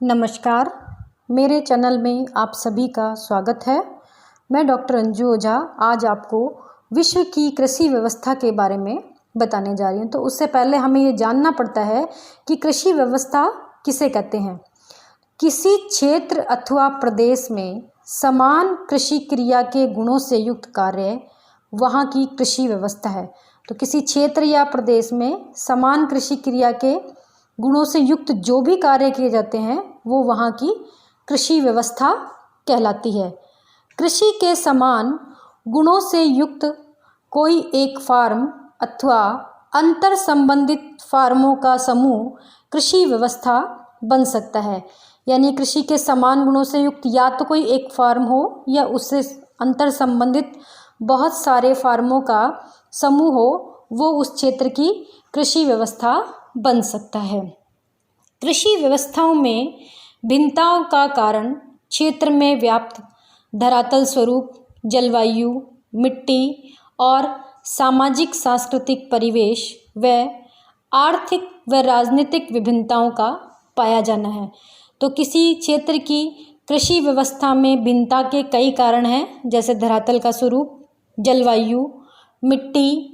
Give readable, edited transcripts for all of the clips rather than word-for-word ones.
नमस्कार, मेरे चैनल में आप सभी का स्वागत है। मैं डॉक्टर अंजू ओझा आज आपको विश्व की कृषि व्यवस्था के बारे में बताने जा रही हूँ। तो उससे पहले हमें ये जानना पड़ता है कि कृषि व्यवस्था किसे कहते हैं। किसी क्षेत्र अथवा प्रदेश में समान कृषि क्रिया के गुणों से युक्त कार्य वहाँ की कृषि व्यवस्था है। तो किसी क्षेत्र या प्रदेश में समान कृषि क्रिया के गुणों से युक्त जो भी कार्य किए जाते हैं वो वहाँ की कृषि व्यवस्था कहलाती है। कृषि के समान गुणों से युक्त कोई एक फार्म अथवा अंतर संबंधित फार्मों का समूह कृषि व्यवस्था बन सकता है। यानी कृषि के समान गुणों से युक्त या तो कोई एक फार्म हो या उससे अंतर संबंधित बहुत सारे फार्मों का समूह हो, वो उस क्षेत्र की कृषि व्यवस्था बन सकता है। कृषि व्यवस्थाओं में भिन्नताओं का कारण क्षेत्र में व्याप्त धरातल स्वरूप, जलवायु, मिट्टी और सामाजिक सांस्कृतिक परिवेश व आर्थिक व राजनीतिक विभिन्नताओं का पाया जाना है। तो किसी क्षेत्र की कृषि व्यवस्था में भिन्नता के कई कारण हैं, जैसे धरातल का स्वरूप, जलवायु, मिट्टी,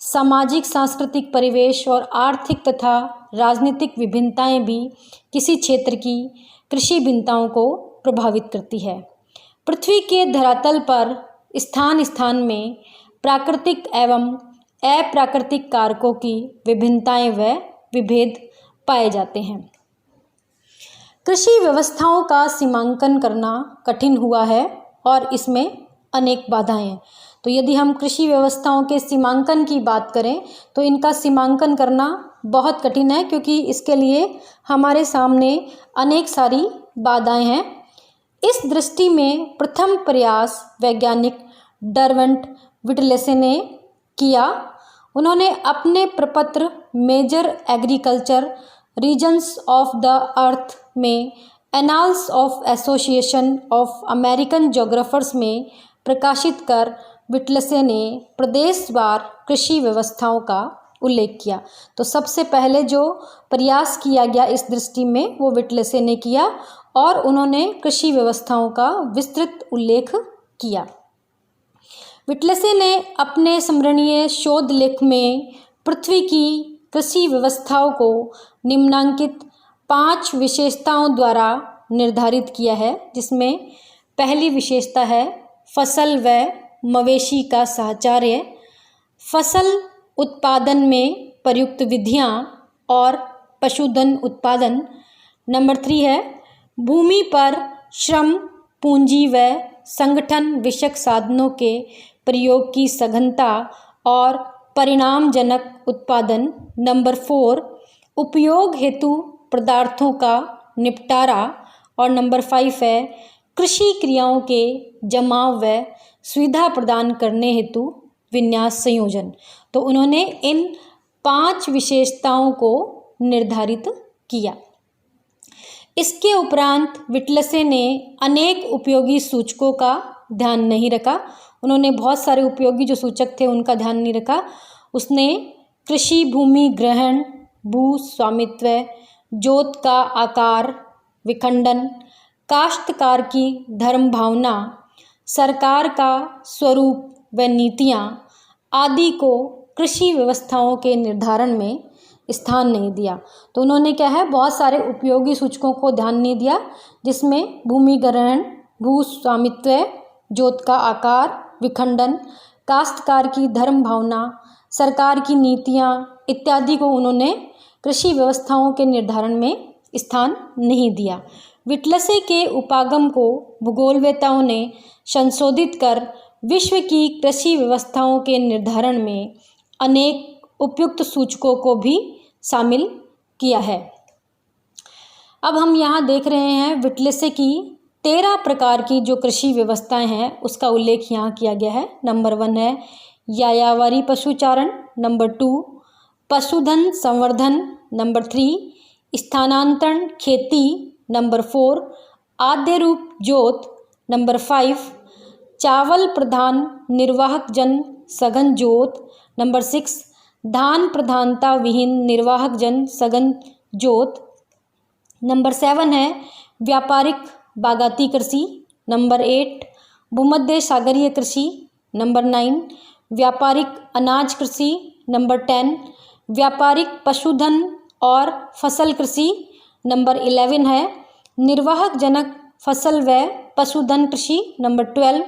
सामाजिक सांस्कृतिक परिवेश और आर्थिक तथा राजनीतिक विभिन्नताएं भी किसी क्षेत्र की कृषि भिन्नताओं को प्रभावित करती है। पृथ्वी के धरातल पर स्थान स्थान में प्राकृतिक एवं अप्राकृतिक कारकों की विभिन्नताएं व विभेद पाए जाते हैं। कृषि व्यवस्थाओं का सीमांकन करना कठिन हुआ है और इसमें अनेक बाधाएं हैं। तो यदि हम कृषि व्यवस्थाओं के सीमांकन की बात करें तो इनका सीमांकन करना बहुत कठिन है, क्योंकि इसके लिए हमारे सामने अनेक सारी बाधाएं हैं। इस दृष्टि में प्रथम प्रयास वैज्ञानिक डर्वेंट विटलेसे ने किया। उन्होंने अपने प्रपत्र major agriculture regions of the earth में annals of association of American geographers में प्रकाशित कर विटलेसे ने प्रदेशवार कृषि व्यवस्थाओं का उल्लेख किया। तो सबसे पहले जो प्रयास किया गया इस दृष्टि में वो विटलेसे ने किया और उन्होंने कृषि व्यवस्थाओं का विस्तृत उल्लेख किया। विटलेसे ने अपने स्मरणीय शोध लेख में पृथ्वी की कृषि व्यवस्थाओं को निम्नांकित 5 विशेषताओं द्वारा निर्धारित किया है, जिसमें पहली विशेषता है फसल व मवेशी का साहचर्य, फसल उत्पादन में प्रयुक्त विधियां और पशुधन उत्पादन। नंबर 3 है भूमि पर श्रम, पूंजी व संगठन विषयक साधनों के प्रयोग की सघनता और परिणामजनक उत्पादन। नंबर 4 उपयोग हेतु पदार्थों का निपटारा। और नंबर 5 है कृषि क्रियाओं के जमाव व सुविधा प्रदान करने हेतु विन्यास संयोजन। तो उन्होंने इन 5 विशेषताओं को निर्धारित किया। इसके उपरांत विटलेसे ने अनेक उपयोगी सूचकों का ध्यान नहीं रखा। उन्होंने बहुत सारे उपयोगी जो सूचक थे उनका ध्यान नहीं रखा। उसने कृषि भूमि ग्रहण, भू स्वामित्व, जोत का आकार, विखंडन, काश्तकार की धर्म भावना, सरकार का स्वरूप व नीतियाँ आदि को कृषि व्यवस्थाओं के निर्धारण में स्थान नहीं दिया। तो उन्होंने क्या है, बहुत सारे उपयोगी सूचकों को ध्यान नहीं दिया, जिसमें भूमि ग्रहण, भू स्वामित्व, जोत का आकार, विखंडन, काश्तकार की धर्म भावना, सरकार की नीतियाँ इत्यादि को उन्होंने कृषि व्यवस्थाओं के निर्धारण में स्थान नहीं दिया। विटलेसे के उपागम को भूगोलवेताओं ने संशोधित कर विश्व की कृषि व्यवस्थाओं के निर्धारण में अनेक उपयुक्त सूचकों को भी शामिल किया है। अब हम यहाँ देख रहे हैं विटलेसे की 13 प्रकार की जो कृषि व्यवस्थाएं हैं उसका उल्लेख यहाँ किया गया है। नंबर 1 है यायावरी पशुचारण। नंबर 2 पशुधन संवर्धन। नंबर 3 स्थानांतरण खेती। नंबर 4 आद्य रूप जोत। नंबर 5 चावल प्रधान निर्वाहक जन सघन जोत। नंबर 6 धान प्रधानता विहीन निर्वाहक जन सघन जोत। नंबर 7 है व्यापारिक बागाती कृषि। नंबर 8 भूमध्य सागरीय कृषि। नंबर 9 व्यापारिक अनाज कृषि। नंबर 10 व्यापारिक पशुधन और फसल कृषि। नंबर 11 है निर्वाहक जनक फसल व पशुधन कृषि। नंबर 12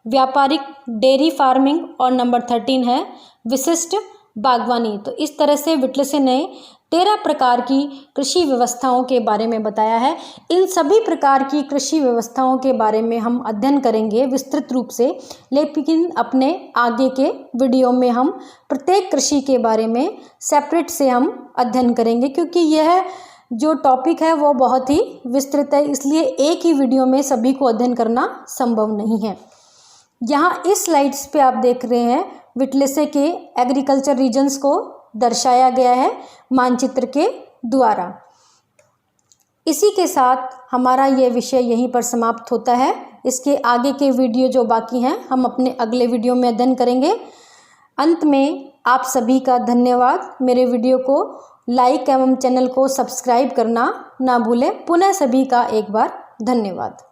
व्यापारिक डेयरी फार्मिंग और नंबर 13 है विशिष्ट बागवानी। तो इस तरह से विटलसे ने 13 प्रकार की कृषि व्यवस्थाओं के बारे में बताया है। इन सभी प्रकार की कृषि व्यवस्थाओं के बारे में हम अध्ययन करेंगे विस्तृत रूप से, लेकिन अपने आगे के वीडियो में हम प्रत्येक कृषि के बारे में सेपरेट से हम अध्ययन करेंगे, क्योंकि यह जो टॉपिक है वो बहुत ही विस्तृत है, इसलिए एक ही वीडियो में सभी को अध्ययन करना संभव नहीं है। यहाँ इस स्लाइड्स पे आप देख रहे हैं विटलसे के एग्रीकल्चर रीजन्स को दर्शाया गया है मानचित्र के द्वारा। इसी के साथ हमारा ये विषय यहीं पर समाप्त होता है। इसके आगे के वीडियो जो बाकी हैं हम अपने अगले वीडियो में अध्ययन करेंगे। अंत में आप सभी का धन्यवाद। मेरे वीडियो को लाइक एवं चैनल को सब्सक्राइब करना ना भूलें। पुनः सभी का एक बार धन्यवाद।